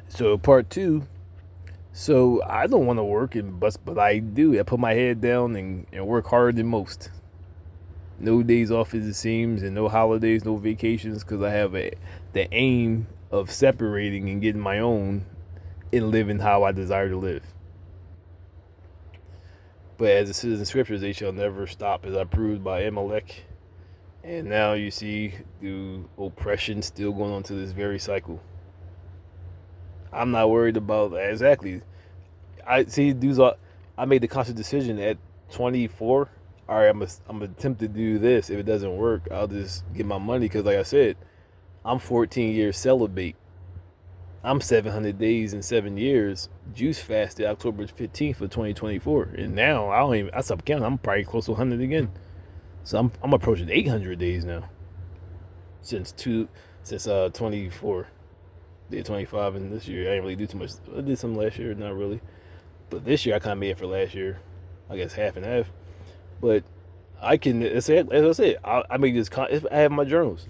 So part two. So I don't want to work, but I do. I put my head down and work harder than most. No days off as it seems, and no holidays, no vacations, because I have the aim of separating and getting my own and living how I desire to live. But as it says in scriptures, they shall never stop, as I proved by Amalek. And now you see the oppression still going on to this very cycle. I'm not worried about exactly. I see dudes. I made the conscious decision at 24. All right, I'm gonna attempt to do this. If it doesn't work, I'll just get my money. Because like I said, I'm 14 years celibate. I'm 700 days and 7 years. Juice fasted October 15th of 2024, and now I don't even. I stopped counting. I'm probably close to 100 again. So I'm approaching 800 days now. Since 24. Did 25 and this year I didn't really do too much. I did some last year, not really. But this year I kind of made it for last year. I guess half and half. But I can, as I said, I make this. I have my journals.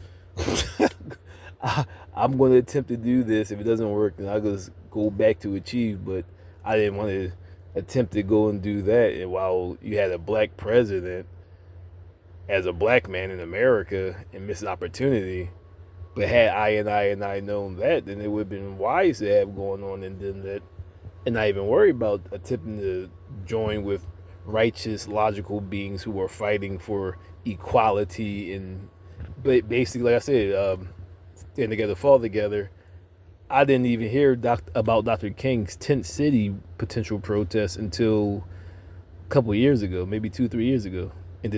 I'm going to attempt to do this. If it doesn't work, then I'll just go back to achieve. But I didn't want to attempt to go and do that. And while you had a black president, as a black man in America, and miss an opportunity. But had I known that, then it would have been wise to have going on and done that, and not even worry about attempting to join with righteous, logical beings who are fighting for equality and basically, like I said, stand together, fall together. I didn't even hear about Dr. King's tent city potential protest until a couple of years ago, maybe 2-3 years ago, and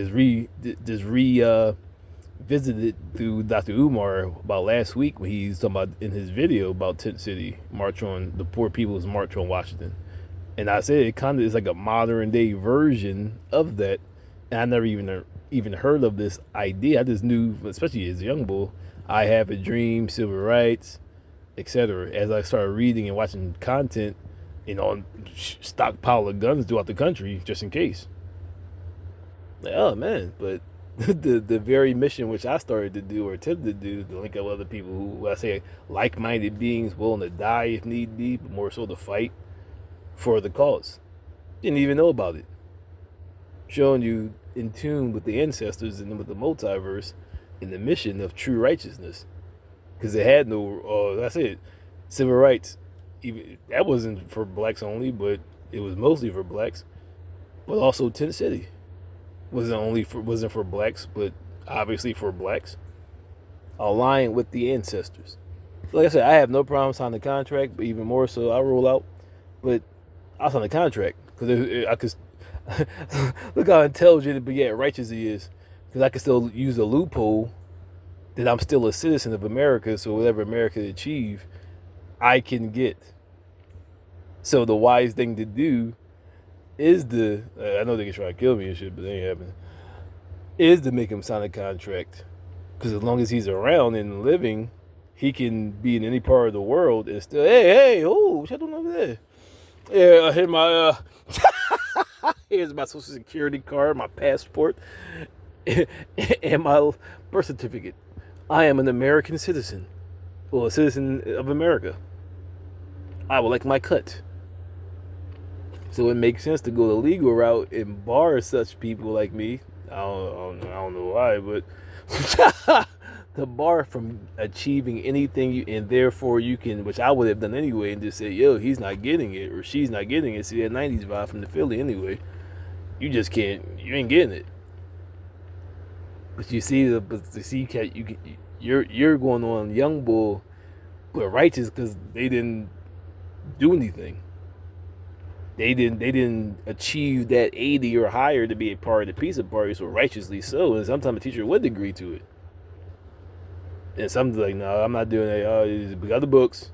visited through Dr. Umar about last week when he's talking about in his video about Tent City March on the Poor People's March on Washington. And I said it kind of is like a modern day version of that. And I never even heard of this idea. I just knew, especially as a young bull, I have a dream, civil rights, etc. As I started reading and watching content, stockpile of guns throughout the country just in case. Like, oh man, but the very mission which I started to do or attempted to do to link up other people who I say like-minded beings willing to die if need be, but more so to fight for the cause. Didn't even know about it. Showing you in tune with the ancestors and with the multiverse and the mission of true righteousness. Because it had no, that's it, civil rights. Even that wasn't for blacks only, but it was mostly for blacks. But also Tent City wasn't for blacks, but obviously for blacks, aligned with the ancestors. So like I said, I have no problem signing the contract, but even more so, I roll out. But I'll sign the contract because I could look how intelligent but yet righteous he is, because I can still use a loophole that I'm still a citizen of America. So whatever America achieve, I can get. So the wise thing to do is I know they can try to kill me and shit, but they ain't happening. Is to make him sign a contract, because as long as he's around and living, he can be in any part of the world and still, hey, oh, what you doing over there? Yeah, here's my social security card, my passport, and my birth certificate. I am an American citizen, well, a citizen of America. I would like my cut. So it makes sense to go the legal route and bar such people like me. I don't know why, but the bar from achieving anything, and therefore you can, which I would have done anyway, and just say, yo, he's not getting it or she's not getting it. See that '90s vibe from the Philly anyway. You just can't. You ain't getting it. But you see you're going on young bull, but righteous because they didn't do anything. They didn't achieve that 80 or higher to be a part of the pizza party, so righteously so. And sometimes a teacher would agree to it. And some like, no, I'm not doing that. We got the books.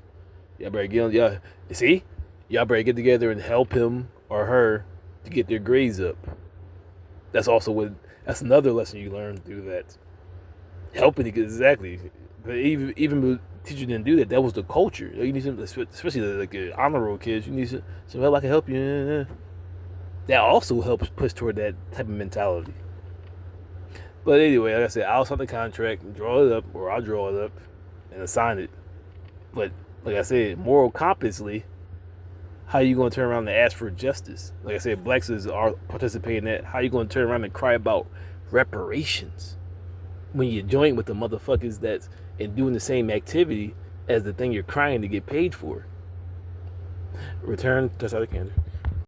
Y'all better get on. Yeah, see, y'all better get together and help him or her to get their grades up. That's another lesson you learn through that. Helping to get exactly. But even teacher didn't do that. That was the culture. You need some, especially like honor roll kids. You need some help. I can help you. That also helps push toward that type of mentality. But anyway, like I said, I'll sign the contract and draw it up, or I'll draw it up and assign it. But Like I said, moral compassly, how you gonna turn around and ask for justice? Like I said, blacks are participating in that. How you gonna turn around and cry about reparations when you join with the motherfuckers that's and doing the same activity as the thing you're crying to get paid for? Return to South Canada.